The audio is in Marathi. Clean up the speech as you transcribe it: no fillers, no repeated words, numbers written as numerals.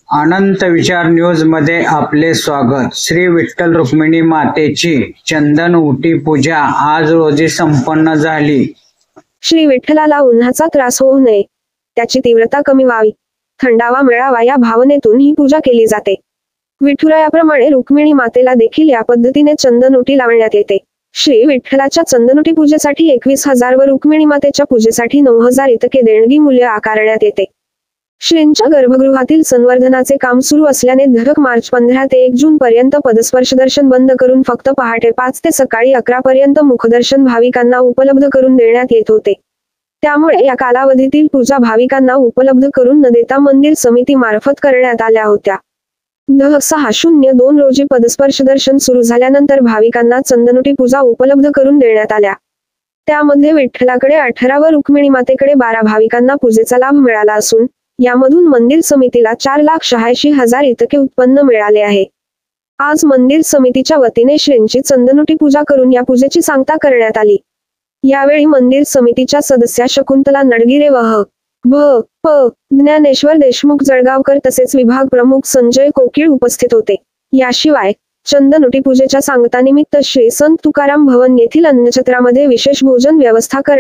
अनंत विचार न्यूज मध्ये आपले स्वागत। श्री विठ्ठल रुक्मिणी मातेची चंदन उटी पूजा आज रोजी संपन्न झाली। श्री विठ्ठलाला उन्हाचा त्रास होऊ नये, त्याची तीव्रता कमी व्हावी, थंडावा मिळावा या भावनेतून ही पूजा केली जाते। विठुरायाप्रमाणे रुक्मिणी मातेला देखील या पद्धतीने चंदन उटी लावण्यात येते। श्री विठ्ठलाच्या चंदनुटी पूजेसाठी 21,000 व रुक्मिणी मातेच्या पूजेसाठी 9,000 इतके देणगी मूल्य आकारण्यात येते। श्रींच्या गर्भगृहातील संवर्धनाचे काम सुरू असल्याने धडक मार्च 15 ते 1 जून पर्यंत पदस्पर्श दर्शन बंद करून फक्त पहाटे 5 ते सकाळी 11 पर्यंत मुखदर्शन भाविकांना उपलब्ध करून देण्यात येत होते। त्यामुळे या कालावधीतील पूजा भाविकांना उपलब्ध करून न देता मंदिर समिती मार्फत करण्यात आल्या होत्या। 10/6/02 रोजी पदस्पर्श दर्शन सुरू झाल्यानंतर भाविकांना चंदनुटी पूजा उपलब्ध करून देण्यात आल्या। त्यामध्ये विठ्ठलाकडे 18 व रुक्मिणी मातेकडे 12 भाविकांना पूजेचा लाभ मिळाला असून यामधून मंदिर समितीला 4,86,000 इतके उत्पन्न मिळाले आहे। आज मंदिर समितीच्या वतीने श्रींची चंदनुटी पूजा करून या पूजेची सांगता करण्यात आली। यावेळी मंदिर समितीच्या सदस्या शकुंतला नडगिरे व भ.प. ज्ञानेश्वर देशमुख जळगावकर तसेच विभाग प्रमुख संजय कोकीळ उपस्थित होते। याशिवाय चंदनुटी पूजेच्या सांगतानिमित्त श्री संत तुकाराम भवन येथील अन्नछत्रामध्ये विशेष भोजन व्यवस्था करण्यात